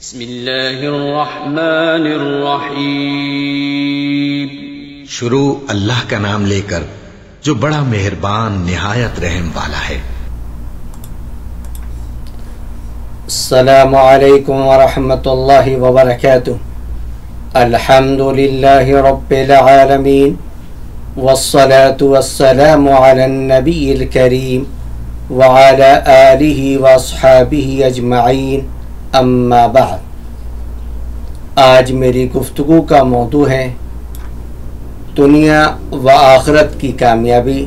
بسم اللہ الرحمن الرحیم۔ شروع اللہ کا نام لے کر جو بڑا مہربان نہایت رحم والا ہے۔ السلام علیکم ورحمۃ اللہ وبرکاتہ۔ الحمد للہ رب العالمین والصلاة والسلام علی النبی الکریم وعلی آلہ واصحابہ اجمعین، اما بعد۔ آج میری گفتگو کا موضوع ہے دنیا و آخرت کی کامیابی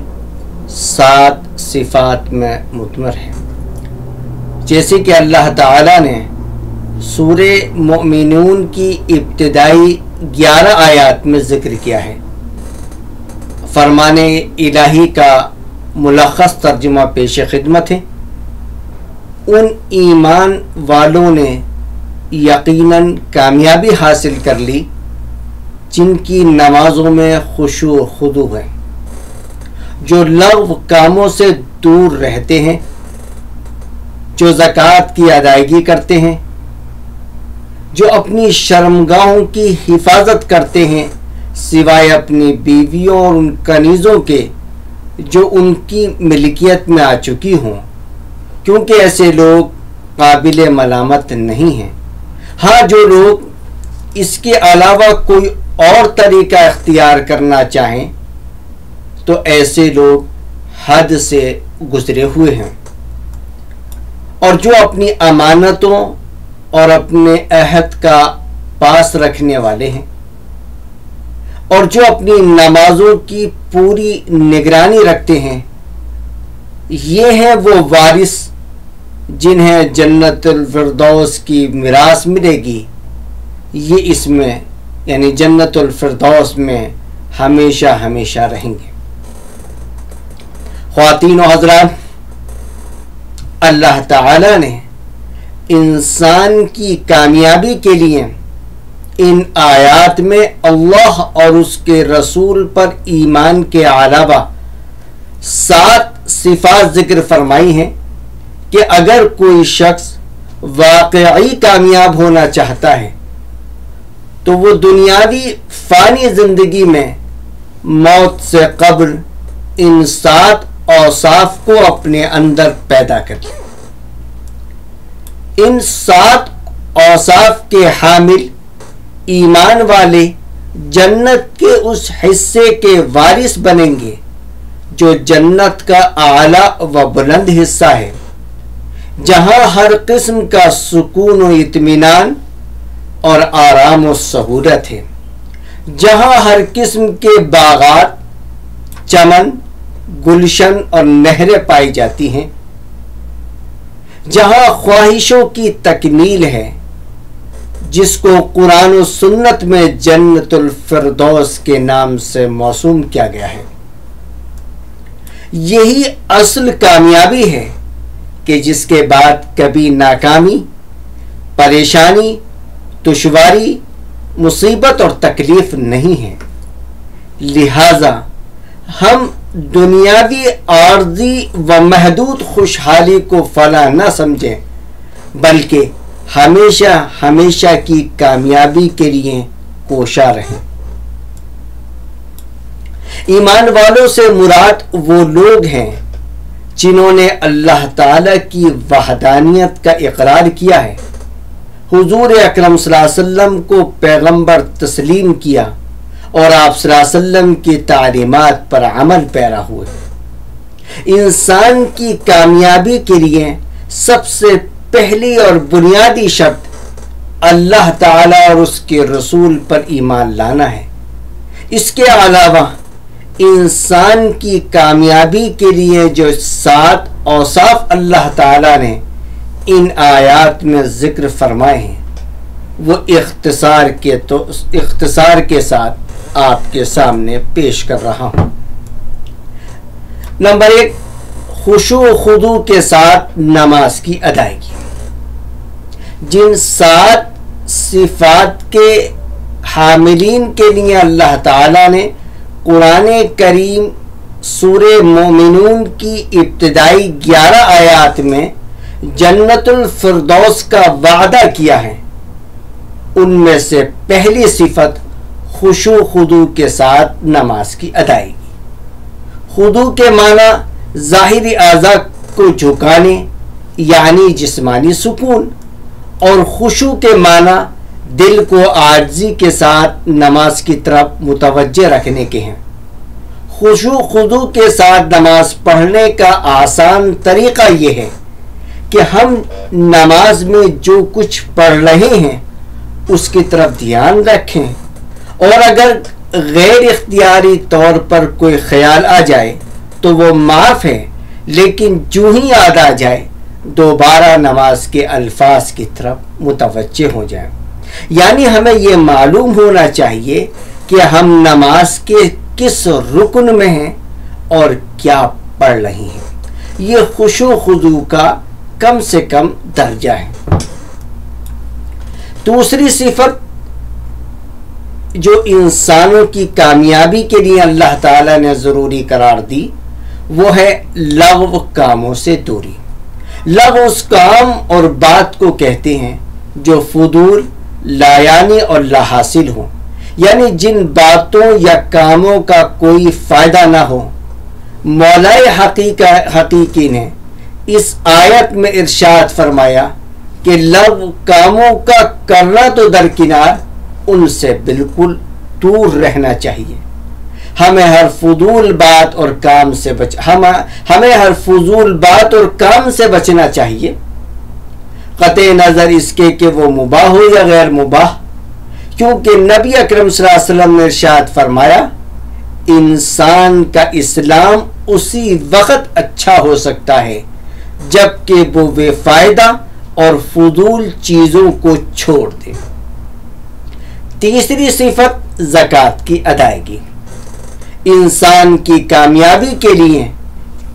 7 صفات میں مضمر ہے، جیسے کہ اللہ تعالیٰ نے سورہ مومنون کی ابتدائی 11 آیات میں ذکر کیا ہے۔ فرمان الہی کا ملخص ترجمہ پیش خدمت ہے۔ ان ایمان والوں نے یقیناً کامیابی حاصل کر لی جن کی نمازوں میں خشوع و خضوع ہے، جو لغو کاموں سے دور رہتے ہیں، جو زکوٰۃ کی ادائیگی کرتے ہیں، جو اپنی شرمگاہوں کی حفاظت کرتے ہیں سوائے اپنی بیویوں اور ان کنیزوں کے جو ان کی ملکیت میں آ چکی ہوں، کیونکہ ایسے لوگ قابل ملامت نہیں ہیں۔ ہاں، جو لوگ اس کے علاوہ کوئی اور طریقہ اختیار کرنا چاہیں تو ایسے لوگ حد سے گزرے ہوئے ہیں، اور جو اپنی امانتوں اور اپنے عہد کا پاس رکھنے والے ہیں، اور جو اپنی نمازوں کی پوری نگرانی رکھتے ہیں، یہ ہیں وہ وارث جنہیں جنت الفردوس کی میراث ملے گی۔ یہ اس میں یعنی جنت الفردوس میں ہمیشہ ہمیشہ رہیں گے۔ خواتین و حضرات، اللہ تعالی نے انسان کی کامیابی کے لیے ان آیات میں اللہ اور اس کے رسول پر ایمان کے علاوہ 7 صفات ذکر فرمائی ہیں کہ اگر کوئی شخص واقعی کامیاب ہونا چاہتا ہے تو وہ دنیاوی فانی زندگی میں موت سے قبل ان 7 اوصاف کو اپنے اندر پیدا کر لے۔ ان 7 اوصاف کے حامل ایمان والے جنت کے اس حصے کے وارث بنیں گے جو جنت کا اعلیٰ و بلند حصہ ہے، جہاں ہر قسم کا سکون و اطمینان اور آرام و سہولت ہے، جہاں ہر قسم کے باغات، چمن، گلشن اور نہریں پائی جاتی ہیں، جہاں خواہشوں کی تکمیل ہے، جس کو قرآن و سنت میں جنت الفردوس کے نام سے موسوم کیا گیا ہے۔ یہی اصل کامیابی ہے کہ جس کے بعد کبھی ناکامی، پریشانی، دشواری، مصیبت اور تکلیف نہیں ہے۔ لہذا ہم دنیاوی عارضی و محدود خوشحالی کو فلاح نہ سمجھیں، بلکہ ہمیشہ ہمیشہ کی کامیابی کے لیے کوشاں رہیں۔ ایمان والوں سے مراد وہ لوگ ہیں جنہوں نے اللہ تعالی کی وحدانیت کا اقرار کیا ہے، حضور اکرم صلی اللہ علیہ وسلم کو پیغمبر تسلیم کیا اور آپ صلی اللہ علیہ وسلم کی تعلیمات پر عمل پیرا ہوئے۔ انسان کی کامیابی کے لیے سب سے پہلی اور بنیادی شرط اللہ تعالی اور اس کے رسول پر ایمان لانا ہے۔ اس کے علاوہ انسان کی کامیابی کے لیے جو 7 اوصاف اللہ تعالی نے ان آیات میں ذکر فرمائے ہیں وہ اختصار کے ساتھ آپ کے سامنے پیش کر رہا ہوں۔ نمبر 1، خشوع و خضوع کے ساتھ نماز کی ادائیگی۔ جن 7 صفات کے حاملین کے لیے اللہ تعالی نے قرآن کریم سورہ مومنون کی ابتدائی 11 آیات میں جنت الفردوس کا وعدہ کیا ہے، ان میں سے پہلی صفت خشوع خضوع کے ساتھ نماز کی ادائیگی۔ خضوع کے معنی ظاہری اعضاء کو جھکانے یعنی جسمانی سکون، اور خشوع کے معنی دل کو عاجزی کے ساتھ نماز کی طرف متوجہ رکھنے کے ہیں۔ خشوع خضوع کے ساتھ نماز پڑھنے کا آسان طریقہ یہ ہے کہ ہم نماز میں جو کچھ پڑھ رہے ہیں اس کی طرف دھیان رکھیں، اور اگر غیر اختیاری طور پر کوئی خیال آ جائے تو وہ معاف ہے، لیکن جو ہی یاد آ جائے دوبارہ نماز کے الفاظ کی طرف متوجہ ہو جائیں۔ یعنی ہمیں یہ معلوم ہونا چاہیے کہ ہم نماز کے کس رکن میں ہیں اور کیا پڑھ رہے ہیں۔ یہ خشوع خضوع کا کم سے کم درجہ ہے۔ دوسری صفت جو انسانوں کی کامیابی کے لیے اللہ تعالیٰ نے ضروری قرار دی وہ ہے لغو کاموں سے دوری۔ لغو اس کام اور بات کو کہتے ہیں جو فضول، لایعنی اور لا حاصل ہوں، یعنی جن باتوں یا کاموں کا کوئی فائدہ نہ ہو۔ مولائے حقیقی نے اس آیت میں ارشاد فرمایا کہ لغو کاموں کا کرنا تو درکنار، ان سے بالکل دور رہنا چاہیے۔ ہمیں ہر فضول بات اور کام سے ہمیں ہر فضول بات اور کام سے بچنا چاہیے، قطع نظر اس کے کہ وہ مباح ہو یا غیر مباح، کیونکہ نبی اکرم صلی اللہ علیہ وسلم نے ارشاد فرمایا انسان کا اسلام اسی وقت اچھا ہو سکتا ہے جب کہ وہ بے فائدہ اور فضول چیزوں کو چھوڑ دے۔ تیسری صفت زکوٰۃ کی ادائیگی۔ انسان کی کامیابی کے لیے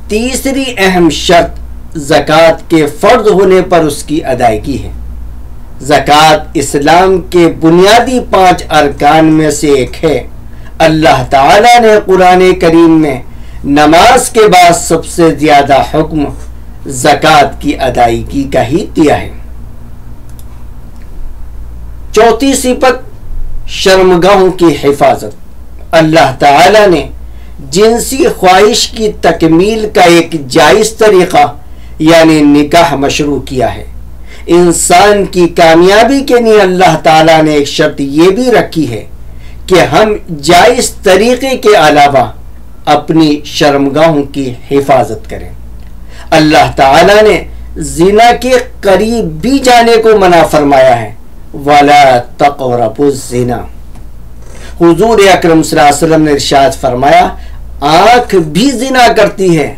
تیسری اہم شرط زکوٰۃ کے فرض ہونے پر اس کی ادائیگی ہے۔ زکوٰۃ اسلام کے بنیادی 5 ارکان میں سے ایک ہے۔ اللہ تعالیٰ نے قرآن کریم میں نماز کے بعد سب سے زیادہ حکم زکوٰۃ کی ادائیگی کا ہی دیا ہے۔ چوتھی صفت شرمگاہوں کی حفاظت۔ اللہ تعالیٰ نے جنسی خواہش کی تکمیل کا ایک جائز طریقہ یعنی نکاح مشروع کیا ہے۔ انسان کی کامیابی کے لیے اللہ تعالیٰ نے ایک شرط یہ بھی رکھی ہے کہ ہم جائز طریقے کے علاوہ اپنی شرمگاہوں کی حفاظت کریں۔ اللہ تعالیٰ نے زنا کے قریب بھی جانے کو منع فرمایا ہے، وَلَا تَقْرَبُوا الزِّنَا۔ حضور اکرم صلی اللہ علیہ وسلم نے ارشاد فرمایا آنکھ بھی زنا کرتی ہے،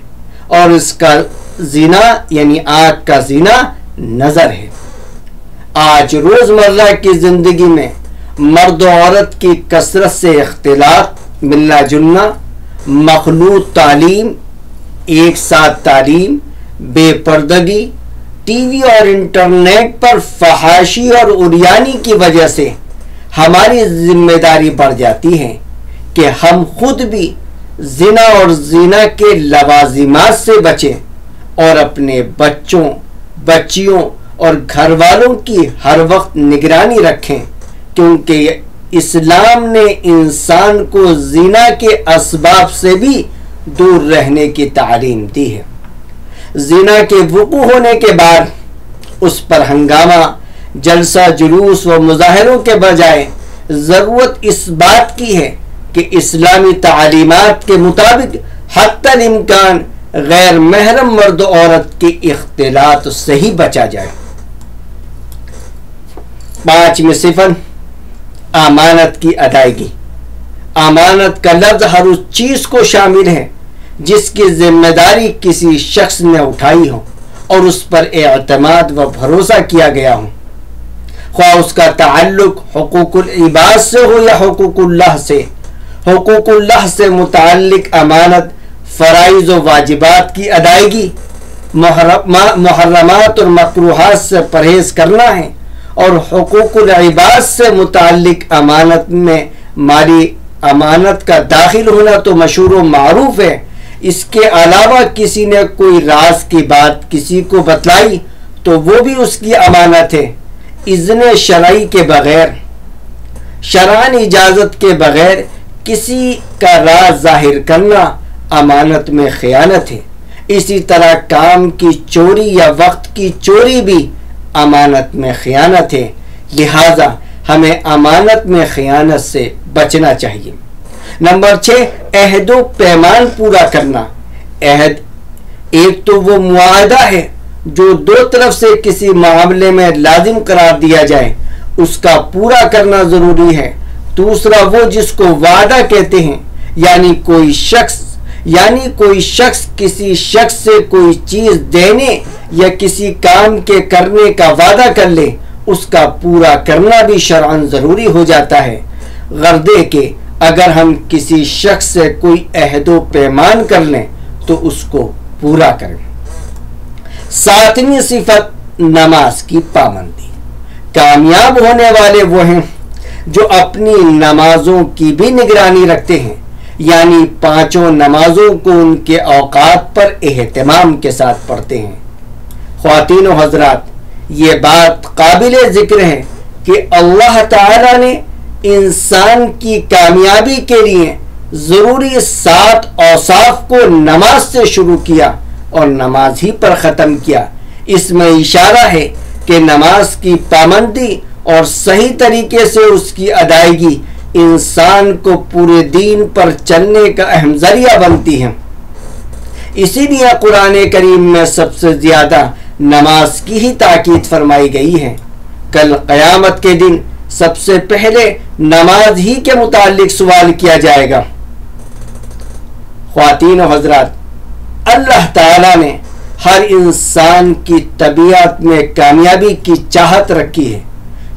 اور اس کا زنا یعنی آنکھ کا زنا نظر ہے۔ آج روزمرہ کی زندگی میں مرد و عورت کی کثرت سے اختلاط، ملنا جلنا، مخلوط تعلیم، ایک ساتھ تعلیم، بے پردگی، ٹی وی اور انٹرنیٹ پر فحاشی اور عریانی کی وجہ سے ہماری ذمہ داری بڑھ جاتی ہے کہ ہم خود بھی زنا اور زنا کے لوازمات سے بچیں اور اپنے بچوں، بچیوں اور گھر والوں کی ہر وقت نگرانی رکھیں، کیونکہ اسلام نے انسان کو زنا کے اسباب سے بھی دور رہنے کی تعلیم دی ہے۔ زنا کے وقوع ہونے کے بعد اس پر ہنگامہ، جلسہ جلوس و مظاہروں کے بجائے ضرورت اس بات کی ہے کہ اسلامی تعلیمات کے مطابق حتی الامکان غیر محرم مرد و عورت کے اختلاط سے ہی بچا جائے۔ 5ویں صفت امانت کی ادائیگی۔ امانت کا لفظ ہر اس چیز کو شامل ہے جس کی ذمہ داری کسی شخص نے اٹھائی ہو اور اس پر اعتماد و بھروسہ کیا گیا ہو، خواہ اس کا تعلق حقوق العباد سے ہو یا حقوق اللہ سے۔ حقوق اللہ سے متعلق امانت فرائض و واجبات کی ادائیگی، محرمات اور مکروہات سے پرہیز کرنا ہے، اور حقوق العباد سے متعلق امانت میں مالی امانت کا داخل ہونا تو مشہور و معروف ہے۔ اس کے علاوہ کسی نے کوئی راز کی بات کسی کو بتلائی تو وہ بھی اس کی امانت ہے۔ اذن شرعی کے بغیر، شرعن اجازت کے بغیر کسی کا راز ظاہر کرنا امانت میں خیانت ہے۔ اسی طرح کام کی چوری یا وقت کی چوری بھی امانت میں خیانت ہے، لہذا ہمیں امانت میں خیانت سے بچنا چاہیے۔ نمبر 6، عہد و پیمان پورا کرنا۔ عہد ایک تو وہ معاہدہ ہے جو دو طرف سے کسی معاملے میں لازم قرار دیا جائے، اس کا پورا کرنا ضروری ہے۔ دوسرا وہ جس کو وعدہ کہتے ہیں، یعنی کوئی شخص کسی شخص سے کوئی چیز دینے یا کسی کام کے کرنے کا وعدہ کر لے، اس کا پورا کرنا بھی شرعاً ضروری ہو جاتا ہے، غرضے کہ اگر ہم کسی شخص سے کوئی عہد و پیمان کر لیں تو اس کو پورا کریں۔ 7ویں صفت نماز کی پابندی۔ کامیاب ہونے والے وہ ہیں جو اپنی نمازوں کی بھی نگرانی رکھتے ہیں، یعنی 5 نمازوں کو ان کے اوقات پر اہتمام کے ساتھ پڑھتے ہیں۔ خواتین و حضرات، یہ بات قابل ذکر ہے کہ اللہ تعالی نے انسان کی کامیابی کے لیے ضروری 7 اوصاف کو نماز سے شروع کیا اور نماز ہی پر ختم کیا۔ اس میں اشارہ ہے کہ نماز کی پابندی اور صحیح طریقے سے اس کی ادائیگی انسان کو پورے دین پر چلنے کا اہم ذریعہ بنتی ہے۔ اسی لیے قرآن کریم میں سب سے زیادہ نماز کی ہی تاکید فرمائی گئی ہے۔ کل قیامت کے دن سب سے پہلے نماز ہی کے متعلق سوال کیا جائے گا۔ خواتین و حضرات، اللہ تعالی نے ہر انسان کی طبیعت میں کامیابی کی چاہت رکھی ہے،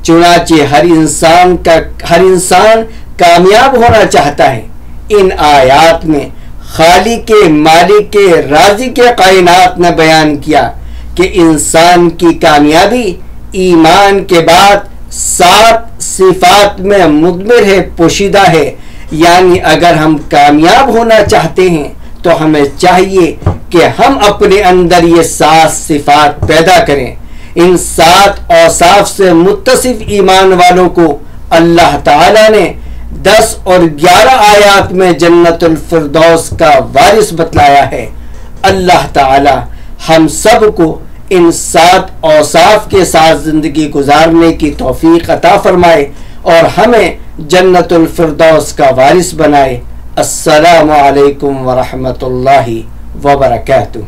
چنانچہ ہر انسان کامیاب ہونا چاہتا ہے۔ ان آیات میں خالق مالک رازق کائنات نے بیان کیا کہ انسان کی کامیابی ایمان کے بعد 7 صفات میں مضمر ہے، پوشیدہ ہے، یعنی اگر ہم کامیاب ہونا چاہتے ہیں تو ہمیں چاہیے کہ ہم اپنے اندر یہ 7 صفات پیدا کریں۔ ان 7 اوصاف سے متصف ایمان والوں کو اللہ تعالی نے 10 اور 11 آیات میں جنت الفردوس کا وارث بتلایا ہے۔ اللہ تعالی ہم سب کو ان 7 اوصاف کے ساتھ زندگی گزارنے کی توفیق عطا فرمائے اور ہمیں جنت الفردوس کا وارث بنائے۔ السلام علیکم ورحمۃ اللہ وبرکاتہ۔